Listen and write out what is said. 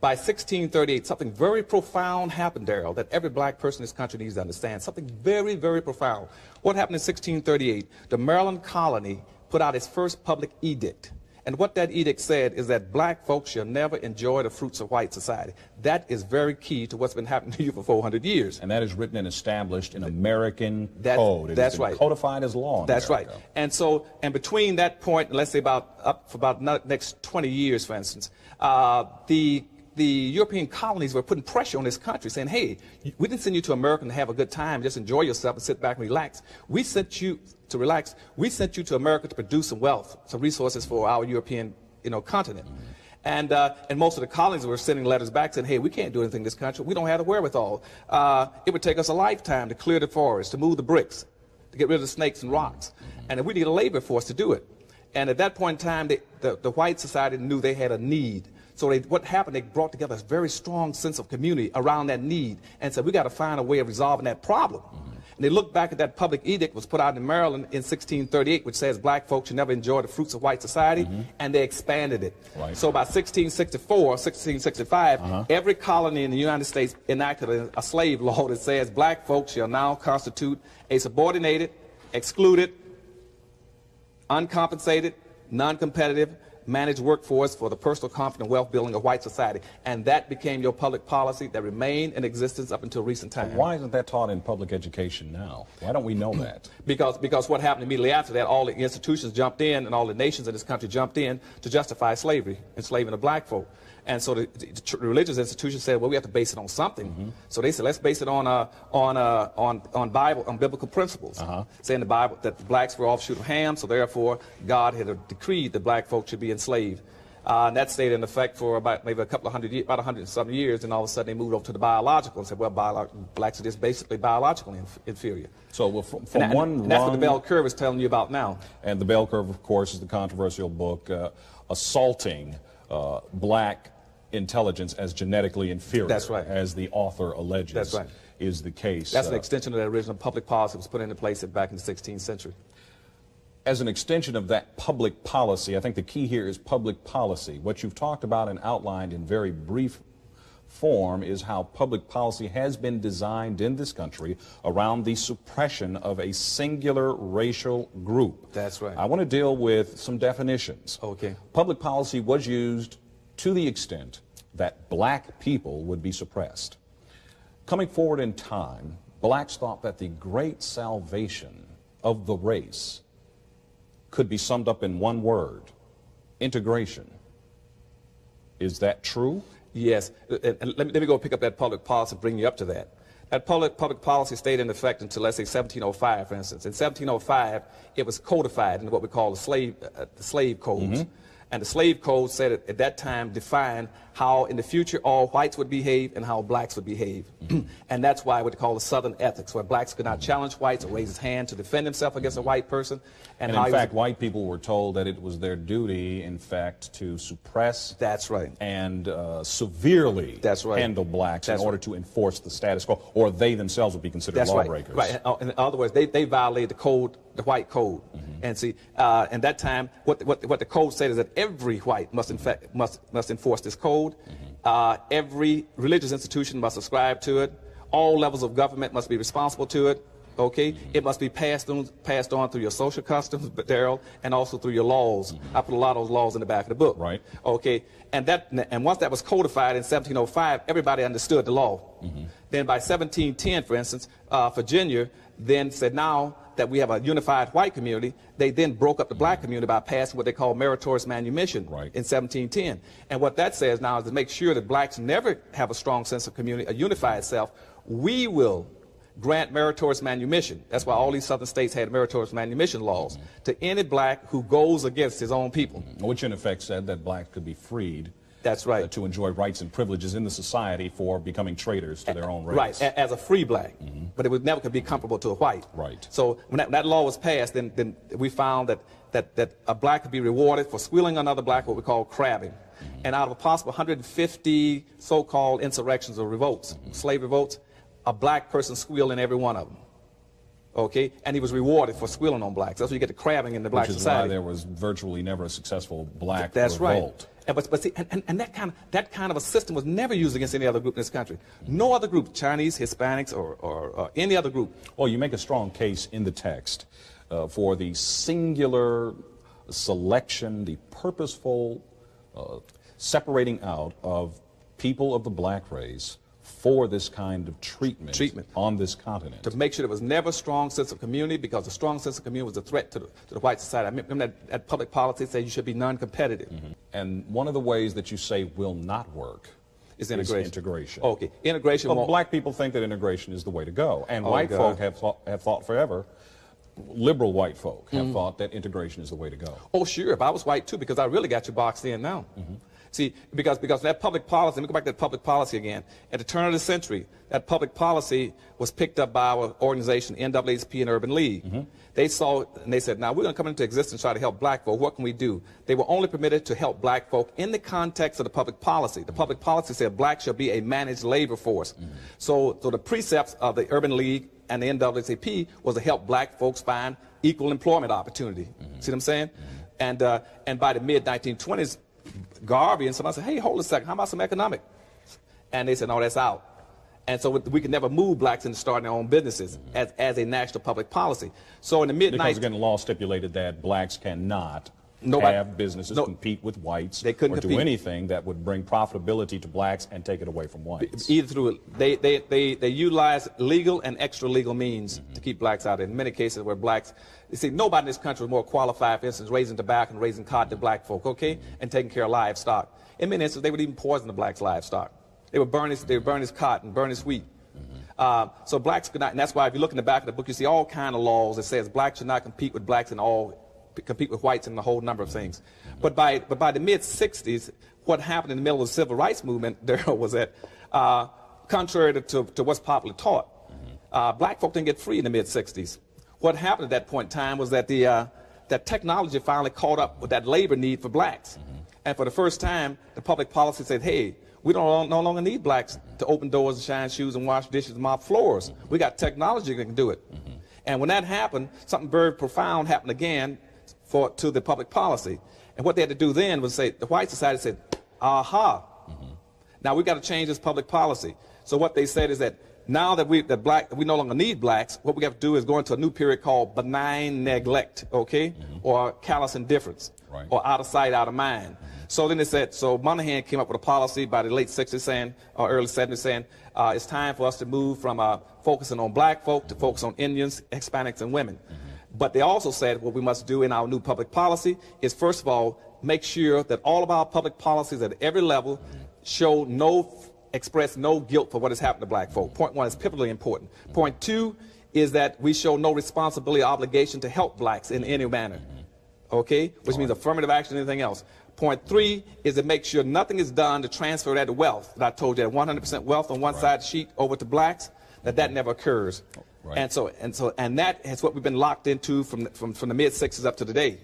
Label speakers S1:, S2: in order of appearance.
S1: By 1638, something very profound happened, Darrell, that every black person in this country needs to understand. Something very, very profound. What happened in 1638? The Maryland colony put out its first public edict. And what that edict said is that black folks shall never enjoy the fruits of white society. That is very key to what's been happening to you for 400 years.
S2: And that is written and established in American code.
S1: That's right.
S2: Codified as law in
S1: That's
S2: America.
S1: right. And so, and between that point, and let's say up for about the next 20 years, for instance, the European colonies were putting pressure on this country, saying, hey, we didn't send you to America to have a good time, just enjoy yourself and sit back and relax. We sent you to relax. We sent you to America to produce some wealth, some resources for our European, continent. And most of the colonies were sending letters back saying, hey, we can't do anything in this country. We don't have the wherewithal. It would take us a lifetime to clear the forest, to move the bricks, to get rid of the snakes and rocks. And we need a labor force to do it. And at that point in time, the white society knew they had a need. So what happened, they brought together a very strong sense of community around that need and said, we got to find a way of resolving that problem. And they looked back at that public edict was put out in Maryland in 1638, which says black folks should never enjoy the fruits of white society, and they expanded it. Right. So by 1664, 1665, every colony in the United States enacted a slave law that says black folks shall now constitute a subordinated, excluded, uncompensated, non-competitive, managed workforce for the personal comfort and wealth building of white society. And that became your public policy that remained in existence up until recent times.
S2: Why isn't that taught in public education now? Why don't we know that?
S1: Because what happened immediately after that, all the institutions jumped in and all the nations in this country jumped in to justify slavery, enslaving the black folk. And so the religious institutions said, well, we have to base it on something. So they said, let's base it on biblical principles. Saying the Bible that the blacks were offshoot of Ham, so therefore God had decreed that black folks should be enslaved. And that stayed in effect for about maybe a couple of hundred years, about 100 and some years, and all of a sudden they moved over to the biological and said, well, blacks are just basically biologically inferior.
S2: So from one
S1: rung, that's what the bell curve is telling you about now.
S2: And the bell curve, of course, is the controversial book assaulting black intelligence as genetically inferior.
S1: That's right.
S2: As the author alleges.
S1: That's right.
S2: Is the case.
S1: That's an extension of that original public policy that was put into place back in the 16th century.
S2: As an extension of that public policy, I think the key here is public policy. What you've talked about and outlined in very brief form is how public policy has been designed in this country around the suppression of a singular racial group.
S1: That's right.
S2: I want to deal with some definitions.
S1: Okay.
S2: Public policy was used to the extent that black people would be suppressed. Coming forward in time, blacks thought that the great salvation of the race could be summed up in one word: integration. Is that true? Yes.
S1: And let me go pick up that public policy and bring you up to that. That public policy stayed in effect until, let's say, 1705, for instance. In 1705, it was codified into what we call the slave codes. And the slave code said at that time defined how in the future all whites would behave and how blacks would behave. And that's why what they call the Southern ethics, where blacks could not challenge whites or raise his hand to defend himself against a white person.
S2: And in fact, white people were told that it was their duty, in fact, to suppress and severely handle blacks in order to enforce the status quo, or they themselves would be considered lawbreakers.
S1: Right. In other words, they violated the code, the white code. And see, in that time, what the code said is that every white must enforce this code. Every religious institution must subscribe to it. All levels of government must be responsible to it. Okay, it must be passed on through your social customs, Darrell, and also through your laws. I put a lot of those laws in the back of the book.
S2: Right.
S1: Okay, and once that was codified in 1705, everybody understood the law. Then by 1710, for instance, Virginia then said now that we have a unified white community. They then broke up the black community by passing what they call meritorious manumission in 1710. And what that says now is to make sure that blacks never have a strong sense of community, a unified self, we will grant meritorious manumission. That's why all these southern states had meritorious manumission laws to any black who goes against his own people.
S2: Which in effect said that blacks could be freed.
S1: That's right.
S2: To enjoy rights and privileges in the society for becoming traitors to their own race.
S1: Right, as a free black. But it would never could be comparable to a white.
S2: Right.
S1: So when that law was passed, then we found that a black could be rewarded for squealing another black, what we call crabbing. And out of a possible 150 so-called insurrections or revolts, slave revolts, a black person squealed in every one of them. Okay, and he was rewarded for squealing on blacks. That's where you get the crabbing in the black society.
S2: Which is why there was virtually never a successful black
S1: revolt.
S2: Right.
S1: And that kind of a system was never used against any other group in this country. No other group, Chinese, Hispanics, or any other group.
S2: Well, you make a strong case in the text for the singular selection, the purposeful separating out of people of the black race for this kind of treatment on this continent.
S1: To make sure there was never a strong sense of community, because a strong sense of community was a threat to the white society. I remember that public policy said you should be non-competitive.
S2: Mm-hmm. And one of the ways that you say will not work
S1: is integration.
S2: Integration.
S1: Okay, integration.
S2: Well, black people think that integration is the way to go, and white folk have thought forever. Liberal white folk have thought that integration is the way to go.
S1: Oh, sure. If I was white too, because I really got you boxed in now.
S2: Mm-hmm.
S1: See, because that public policy, let me go back to that public policy again. At the turn of the century, that public policy was picked up by our organization, NAACP and Urban League.
S2: Mm-hmm.
S1: They saw it and they said, now we're going to come into existence and try to help black folk. What can we do? They were only permitted to help black folk in the context of the public policy. The public policy said black shall be a managed labor force. Mm-hmm. So the precepts of the Urban League and the NAACP was to help black folks find equal employment opportunity. Mm-hmm. See what I'm saying? Mm-hmm. And by the mid-1920s, Garvey and somebody said, hey, hold a second, how about some economic? And they said, no, that's out. And so we could never move blacks into starting their own businesses as a national public policy. So in the mid-19...
S2: Because again, the law stipulated that blacks cannot have businesses compete with whites
S1: they couldn't
S2: or
S1: compete.
S2: do anything that would bring profitability to blacks and take it away from whites.
S1: Either through, they utilize legal and extra-legal means to keep blacks out. In many cases where blacks, you see, nobody in this country was more qualified, for instance, raising tobacco and raising cotton than black folk, okay, and taking care of livestock. In many instances, they would even poison the blacks' livestock. They would burn his cotton, burn his wheat. So blacks could not, and that's why if you look in the back of the book, you see all kind of laws that says blacks should not compete with blacks in all, compete with whites in a whole number of things. But by the mid-60s, what happened in the middle of the civil rights movement there was that, contrary to what's popularly taught, black folk didn't get free in the mid-60s. What happened at that point in time was that that technology finally caught up with that labor need for blacks. And for the first time, the public policy said, hey, we no longer need blacks to open doors and shine shoes and wash dishes and mop floors. We got technology that can do it. And when that happened, something very profound happened again to the public policy. And what they had to do then was say, the white society said, aha, now we've got to change this public policy. So what they said is that now that we no longer need blacks, what we have to do is go into a new period called benign neglect, okay, or callous indifference, or out of sight, out of mind. So then they said, so Monahan came up with a policy by the late 60s saying, or early 70s saying, it's time for us to move from focusing on black folk to focus on Indians, Hispanics, and women. But they also said what we must do in our new public policy is, first of all, make sure that all of our public policies at every level express no guilt for what has happened to black folk. Point one is pivotally important. Point two is that we show no responsibility or obligation to help blacks in any manner, okay, which means affirmative action and anything else. Point three is to make sure nothing is done to transfer that wealth that I told you, that 100% wealth on one side of the sheet over to blacks, that never occurs. And that is what we've been locked into from the mid-60s up to today.